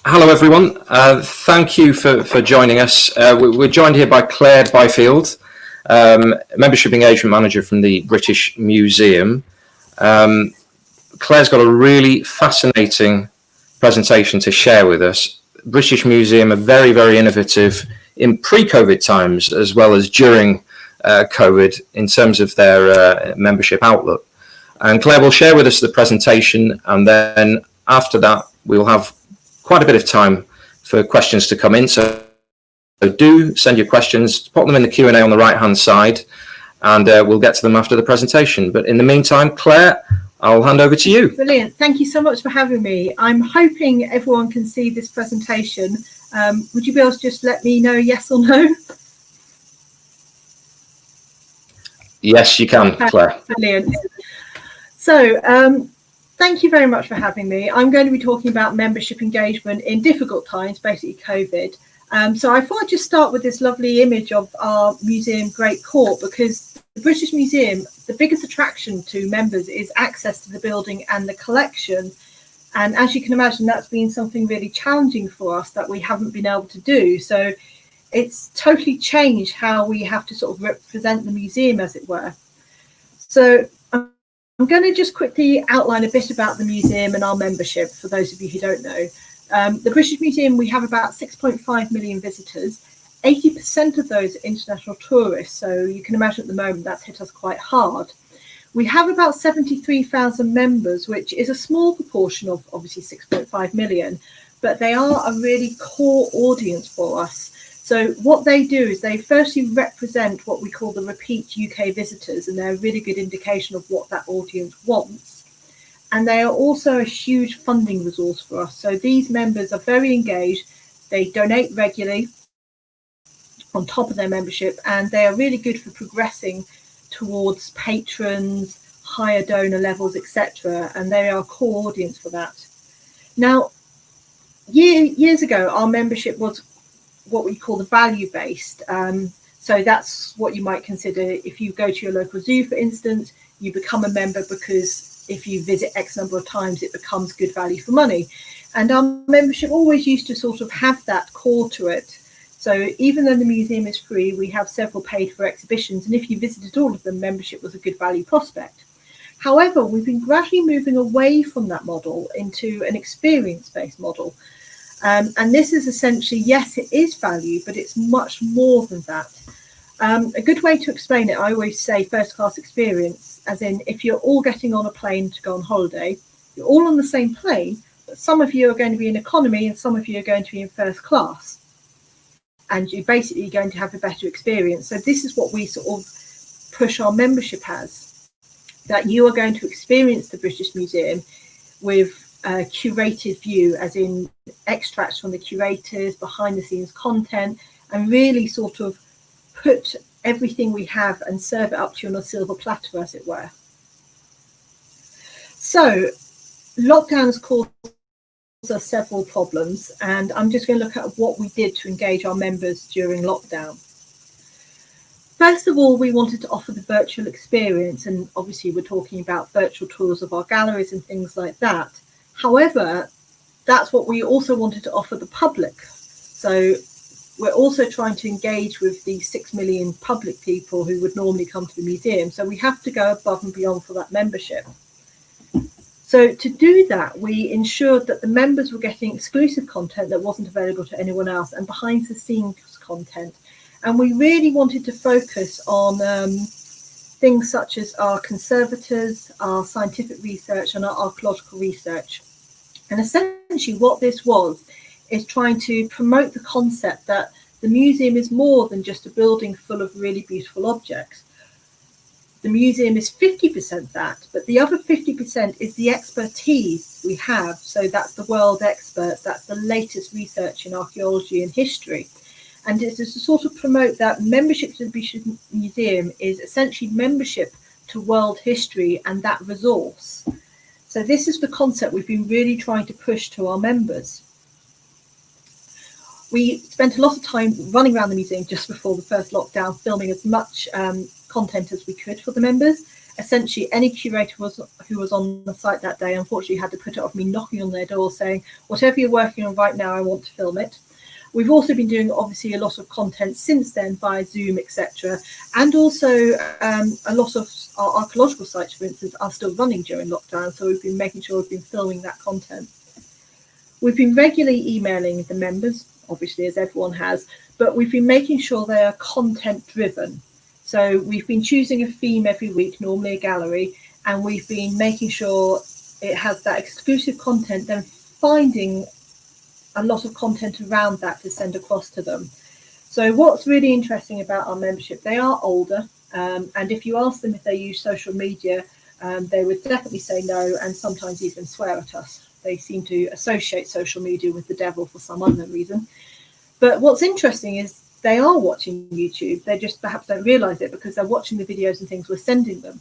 Hello, everyone. Thank you for joining us. We're joined here by Claire Byfield, Membership Engagement Manager from the British Museum. Claire's got a really fascinating presentation to share with us. British Museum are very, very innovative in pre-COVID times as well as during COVID in terms of their membership outlook. And Claire will share with us the presentation, and then after that we'll have quite a bit of time for questions to come in. So do send your questions, put them in the Q&A on the right hand side, and we'll get to them after the presentation. But in the meantime, Claire, I'll hand over to you. Brilliant. Thank you so much for having me. I'm hoping everyone can see this presentation. Would you be able to just let me know yes or no? Yes, you can, Claire. Brilliant. So thank you very much for having me. I'm going to be talking about membership engagement in difficult times, basically COVID. So I thought I'd just start with this lovely image of our museum Great Court, because the British Museum, the biggest attraction to members is access to the building and the collection. And as you can imagine, that's been something really challenging for us that we haven't been able to do. So it's totally changed how we have to sort of represent the museum, as it were. So I'm going to just quickly outline a bit about the museum and our membership for those of you who don't know. The British Museum, we have about 6.5 million visitors. 80% of those are international tourists, so you can imagine at the moment that's hit us quite hard. We have about 73,000 members, which is a small proportion of obviously 6.5 million, but they are a really core audience for us. So what they do is they firstly represent what we call the repeat UK visitors, and they're a really good indication of what that audience wants. And they are also a huge funding resource for us. So these members are very engaged. They donate regularly on top of their membership, and they are really good for progressing towards patrons, higher donor levels, etc. And they are a core audience for that. Now, years ago, our membership was what we call the value-based. So that's what you might consider if you go to your local zoo, for instance, you become a member because if you visit X number of times, it becomes good value for money. And our membership always used to sort of have that core to it. So even though the museum is free, we have several paid for exhibitions, and if you visited all of them, membership was a good value prospect. However, we've been gradually moving away from that model into an experience-based model. And this is essentially, yes, it is value, but it's much more than that. A good way to explain it, I always say first class experience, as in if you're all getting on a plane to go on holiday, you're all on the same plane, but some of you are going to be in economy and some of you are going to be in first class. And you're basically going to have a better experience. So this is what we sort of push our membership as, that you are going to experience the British Museum with a curated view, as in extracts from the curators, behind the scenes content, and really sort of put everything we have and serve it up to you on a silver platter, as it were. So lockdown has caused us several problems, and I'm just going to look at what we did to engage our members during lockdown. First of all, we wanted to offer the virtual experience, and obviously we're talking about virtual tours of our galleries and things like that. However, that's what we also wanted to offer the public. So we're also trying to engage with the 6 million public people who would normally come to the museum. So we have to go above and beyond for that membership. So to do that, we ensured that the members were getting exclusive content that wasn't available to anyone else, and behind the scenes content. And we really wanted to focus on things such as our conservators, our scientific research, and our archaeological research. And essentially what this was is trying to promote the concept that the museum is more than just a building full of really beautiful objects. The museum is 50% that, but the other 50% is the expertise we have. So that's the world experts, that's the latest research in archaeology and history. And it's to sort of promote that membership to the British Museum is essentially membership to world history and that resource. So this is the concept we've been really trying to push to our members. We spent a lot of time running around the museum just before the first lockdown, filming as much content as we could for the members. essentially any curator who was on the site that day unfortunately had to put it off me knocking on their door saying, whatever you're working on right now, I want to film it. We've also been doing obviously a lot of content since then via Zoom, etc. And also a lot of our archaeological sites, for instance, are still running during lockdown. So we've been making sure we've been filming that content. We've been regularly emailing the members, obviously, as everyone has, but we've been making sure they are content driven. So we've been choosing a theme every week, normally a gallery, and we've been making sure it has that exclusive content, then finding a lot of content around that to send across to them. So what's really interesting about our membership, they are older, and if you ask them if they use social media, they would definitely say no, and sometimes even swear at us. They seem to associate social media with the devil for some unknown reason. But what's interesting is they are watching YouTube. They just perhaps don't realize it because they're watching the videos and things we're sending them.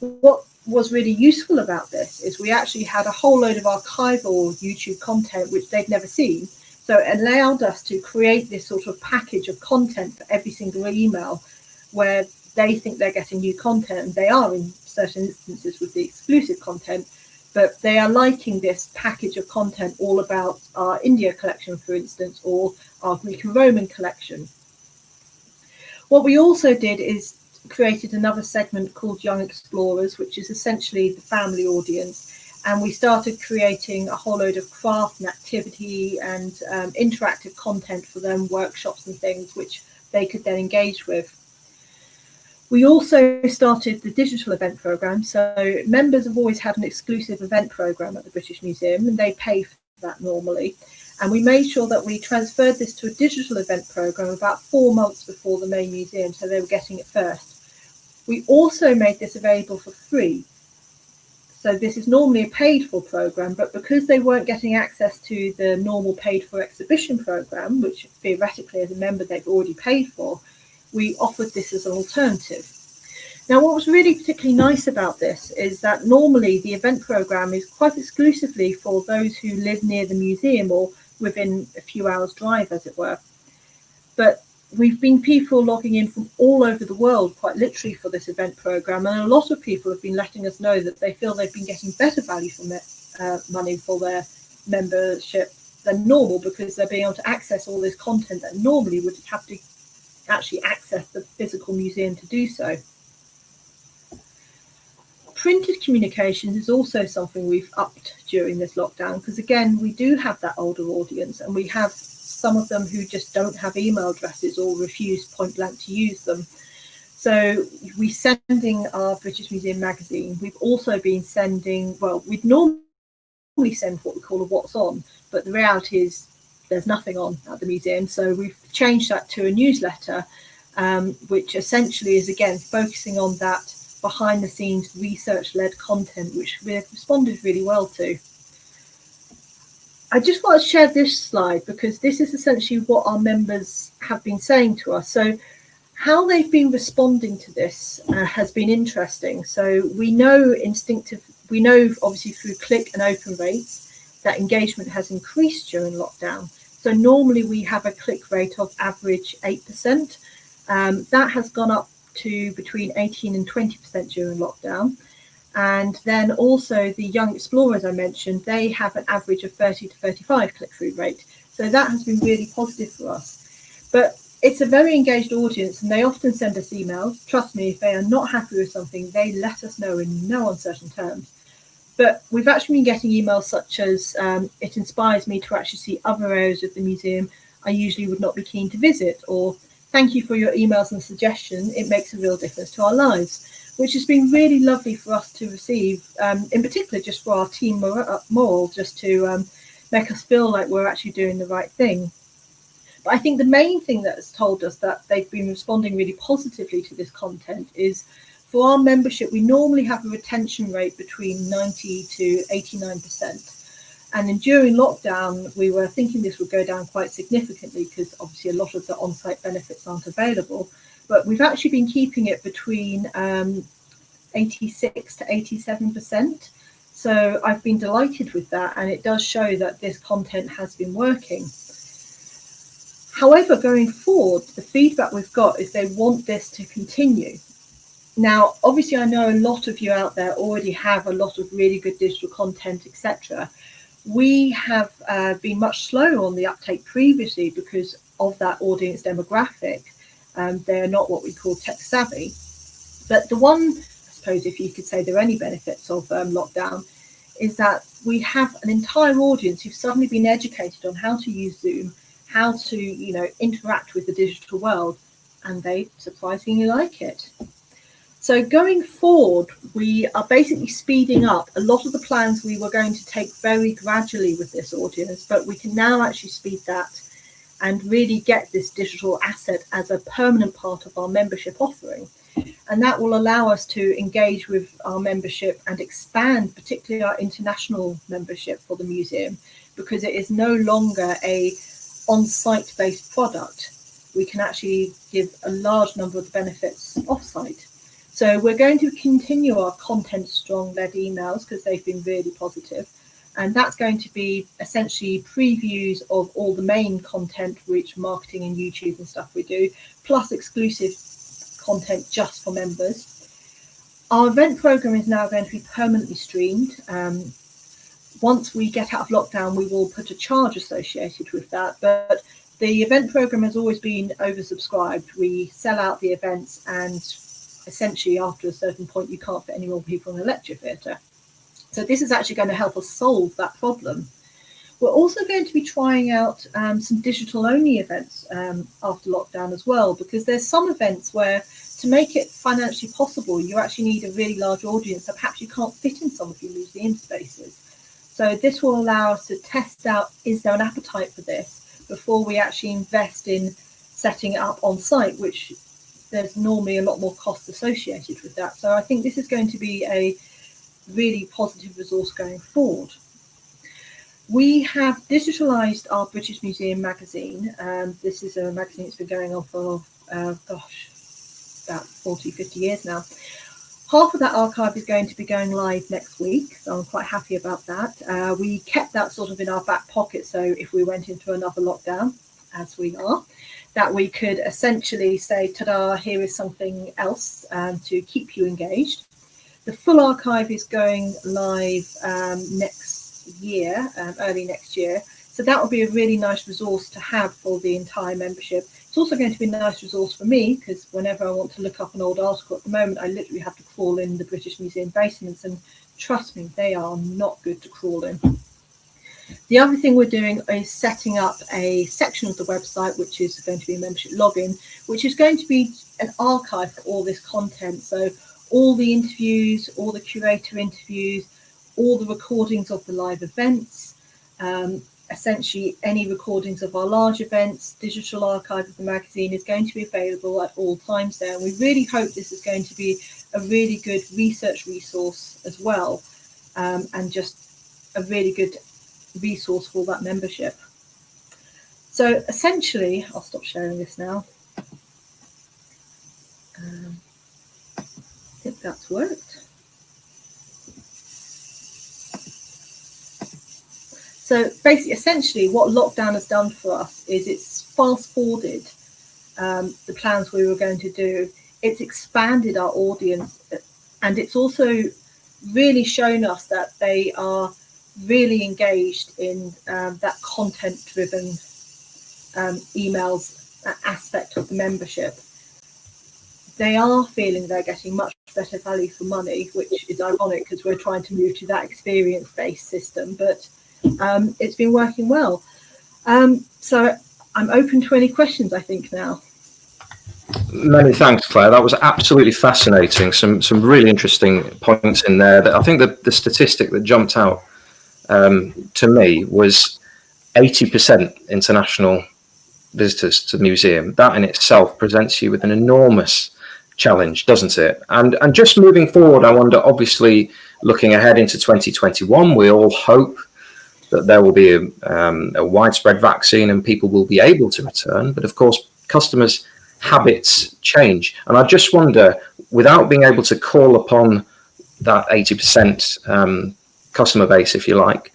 What was really useful about this is we actually had a whole load of archival YouTube content which they'd never seen. So it allowed us to create this sort of package of content for every single email where they think they're getting new content, and they are in certain instances with the exclusive content, but they are liking this package of content all about our India collection, for instance, or our Greek and Roman collection. What we also did is created another segment called Young Explorers, which is essentially the family audience. And we started creating a whole load of craft and activity and interactive content for them, workshops and things, which they could then engage with. We also started the digital event program. So members have always had an exclusive event program at the British Museum, and they pay for that normally. And we made sure that we transferred this to a digital event program about 4 months before the main museum, so they were getting it first. We also made this available for free. So this is normally a paid for program, but because they weren't getting access to the normal paid for exhibition program, which theoretically as a member they've already paid for, we offered this as an alternative. Now, what was really particularly nice about this is that normally the event program is quite exclusively for those who live near the museum or within a few hours drive, as it were. But we've been people logging in from all over the world, quite literally, for this event program, and a lot of people have been letting us know that they feel they've been getting better value from their money for their membership than normal, because they're being able to access all this content that normally would have to actually access the physical museum to do so. Printed communications is also something we've upped during this lockdown, because again, we do have that older audience, and we have some of them who just don't have email addresses or refuse point blank to use them. So we're sending our British Museum magazine. We've also been sending, well, we'd normally send what we call a what's on, but the reality is there's nothing on at the museum. So we've changed that to a newsletter, which essentially is, again, focusing on that behind the scenes research-led content, which we've responded really well to. I just want to share this slide because this is essentially what our members have been saying to us. So how they've been responding to this has been interesting. So we know obviously through click and open rates that engagement has increased during lockdown. So normally we have a click rate of average 8%. That has gone up to between 18 and 20% during lockdown. And then also the Young Explorers I mentioned, they have an average of 30 to 35 click-through rate. So that has been really positive for us. But it's a very engaged audience, and they often send us emails. Trust me, if they are not happy with something, they let us know in no uncertain terms. But we've actually been getting emails such as, it inspires me to actually see other areas of the museum I usually would not be keen to visit, or thank you for your emails and suggestions. It makes a real difference to our lives, which has been really lovely for us to receive, in particular just for our team morale, just to make us feel like we're actually doing the right thing. But I think the main thing that has told us that they've been responding really positively to this content is for our membership, we normally have a retention rate between 90 to 89%. And then during lockdown, we were thinking this would go down quite significantly because obviously a lot of the on-site benefits aren't available. But we've actually been keeping it between 86 to 87%. So I've been delighted with that, and it does show that this content has been working. However, going forward, the feedback we've got is they want this to continue. Now, obviously, I know a lot of you out there already have a lot of really good digital content, etc. We have been much slower on the uptake previously because of that audience demographic. They're not what we call tech savvy. But the one, I suppose, if you could say there are any benefits of lockdown, is that we have an entire audience who've suddenly been educated on how to use Zoom, how to, interact with the digital world, and they surprisingly like it. So going forward, we are basically speeding up a lot of the plans we were going to take very gradually with this audience, but we can now actually speed that and really get this digital asset as a permanent part of our membership offering. And that will allow us to engage with our membership and expand, particularly our international membership for the museum, because it is no longer a on-site based product. We can actually give a large number of the benefits off-site. So we're going to continue our content strong led emails because they've been really positive. And that's going to be essentially previews of all the main content, which marketing and YouTube and stuff we do, plus exclusive content just for members. Our event program is now going to be permanently streamed. Once we get out of lockdown, we will put a charge associated with that. But the event program has always been oversubscribed. We sell out the events, and essentially after a certain point, you can't fit any more people in a lecture theatre. So this is actually going to help us solve that problem. We're also going to be trying out some digital only events after lockdown as well, because there's some events where to make it financially possible, you actually need a really large audience that perhaps you can't fit in some of your museum spaces. So this will allow us to test out, is there an appetite for this before we actually invest in setting it up on site, which there's normally a lot more cost associated with that. So I think this is going to be a really positive resource going forward. We have digitalized our British Museum magazine. This is a magazine that's been going on for, about 40, 50 years now. Half of that archive is going to be going live next week, so I'm quite happy about that. We kept that sort of in our back pocket, so if we went into another lockdown, as we are, that we could essentially say, ta-da, here is something else to keep you engaged. The full archive is going live next year, early next year. So that will be a really nice resource to have for the entire membership. It's also going to be a nice resource for me, because whenever I want to look up an old article at the moment, I literally have to crawl in the British Museum basements, and trust me, they are not good to crawl in. The other thing we're doing is setting up a section of the website, which is going to be a membership login, which is going to be an archive for all this content. So all the interviews, all the curator interviews, all the recordings of the live events, essentially any recordings of our large events, digital archive of the magazine is going to be available at all times there. And we really hope this is going to be a really good research resource as well, and just a really good resource for that membership. So essentially, I'll stop sharing this now. I think that's worked. So basically, essentially, what lockdown has done for us is it's fast forwarded the plans we were going to do. It's expanded our audience, and it's also really shown us that they are really engaged in that content-driven emails aspect of the membership. They are feeling they're getting much better value for money, which is ironic because we're trying to move to that experience-based system, but it's been working well. So I'm open to any questions, I think, now. Many thanks, Claire. That was absolutely fascinating. Some really interesting points in there. That I think the statistic that jumped out to me was 80% international visitors to the museum. That in itself presents you with an enormous challenge, doesn't it? And just moving forward, I wonder, obviously looking ahead into 2021, we all hope that there will be a widespread vaccine and people will be able to return. But of course, customers' habits change. And I just wonder, without being able to call upon that 80% customer base, if you like,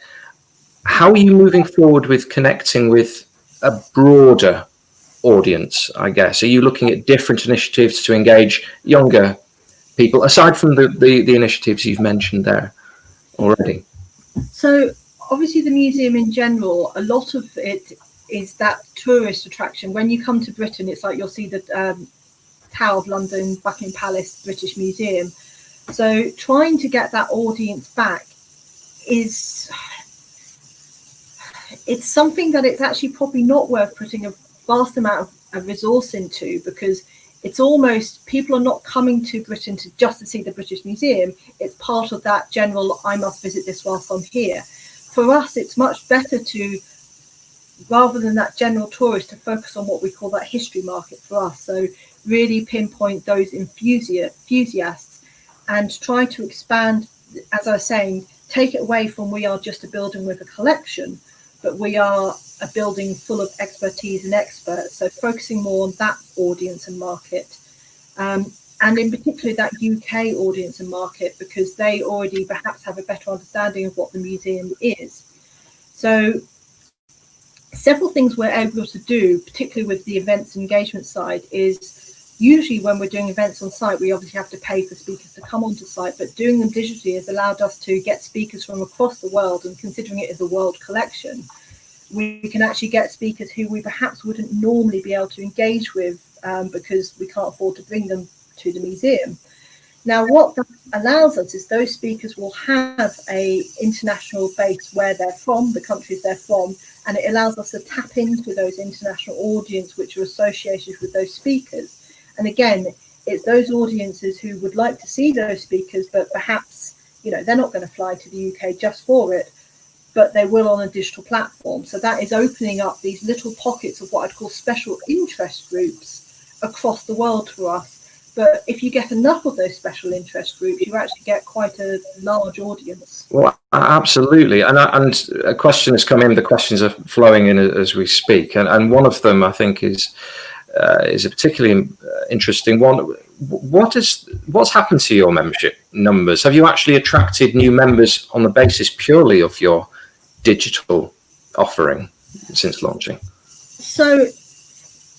how are you moving forward with connecting with a broader audience, I guess? Are you looking at different initiatives to engage younger people, aside from the initiatives you've mentioned there already? So obviously the museum in general, a lot of it is that tourist attraction. When you come to Britain, it's like you'll see the Tower of London, Buckingham Palace, British Museum. So trying to get that audience back it's something that it's actually probably not worth putting a vast amount of resource into, because it's almost, people are not coming to Britain just to see the British Museum. It's part of that general, I must visit this whilst I'm here. For us, it's much better to, rather than that general tourist, to focus on what we call that history market for us. So really pinpoint those enthusiasts and try to expand, as I was saying, take it away from we are just a building with a collection, but we are a building full of expertise and experts. So focusing more on that audience and market, and in particular that UK audience and market, because they already perhaps have a better understanding of what the museum is. So several things we're able to do, particularly with the events and engagement side, is usually when we're doing events on site, we obviously have to pay for speakers to come onto site, but doing them digitally has allowed us to get speakers from across the world, and considering it as a world collection, we can actually get speakers who we perhaps wouldn't normally be able to engage with because we can't afford to bring them to the museum. Now, what that allows us is those speakers will have a international base where they're from, the countries they're from, and it allows us to tap into those international audience which are associated with those speakers. And again, it's those audiences who would like to see those speakers, but perhaps, you know, they're not going to fly to the UK just for it, but they will on a digital platform. So that is opening up these little pockets of what I'd call special interest groups across the world for us. But if you get enough of those special interest groups, you actually get quite a large audience. Well, absolutely. And a question has come in, the questions are flowing in as we speak. And one of them, I think, is a particularly interesting one. What's happened to your membership numbers? Have you actually attracted new members on the basis purely of your digital offering since launching? So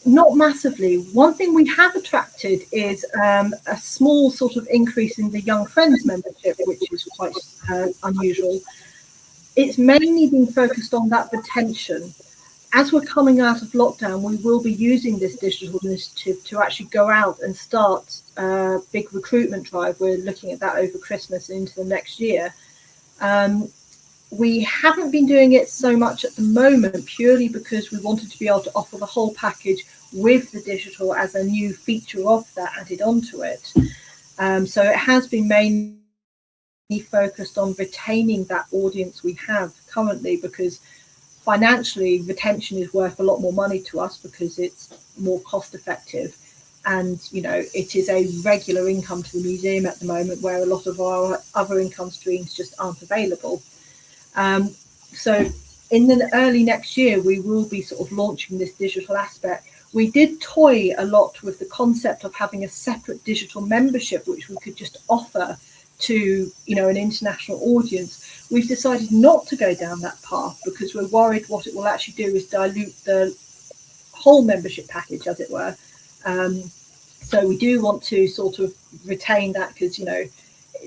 not massively. One thing we have attracted is a small sort of increase in the Young Friends membership, which is quite unusual. It's mainly been focused on that retention. As we're coming out of lockdown, we will be using this digital initiative to actually go out and start a big recruitment drive. We're looking at that over Christmas and into the next year. We haven't been doing it so much at the moment, purely because we wanted to be able to offer the whole package with the digital as a new feature of that added onto it. So it has been mainly focused on retaining that audience we have currently, because financially retention is worth a lot more money to us because it's more cost effective, and you know, it is a regular income to the museum at the moment, where a lot of our other income streams just aren't available. So in the early next year we will be sort of launching this digital aspect. We did toy a lot with the concept of having a separate digital membership which we could just offer to, you know, an international audience. We've decided not to go down that path because we're worried what it will actually do is dilute the whole membership package, as it were. So we do want to sort of retain that, because, you know,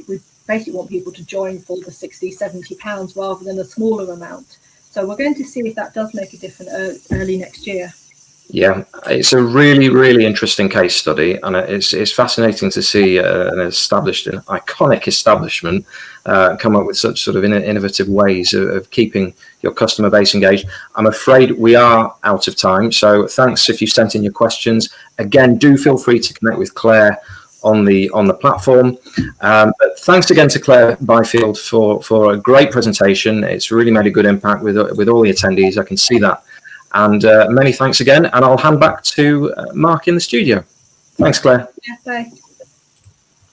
we basically want people to join for the £60-70 rather than a smaller amount. So we're going to see if that does make a difference early next year. Yeah, it's a really, really interesting case study, and it's fascinating to see an iconic establishment come up with such sort of innovative ways of keeping your customer base engaged. I'm afraid we are out of time, so thanks if you've sent in your questions. Again, do feel free to connect with Claire on the platform. But thanks again to Claire Byfield for a great presentation. It's really made a good impact with all the attendees. I can see that. And many thanks again, and I'll hand back to Mark in the studio. Thanks, Claire. Yeah, bye.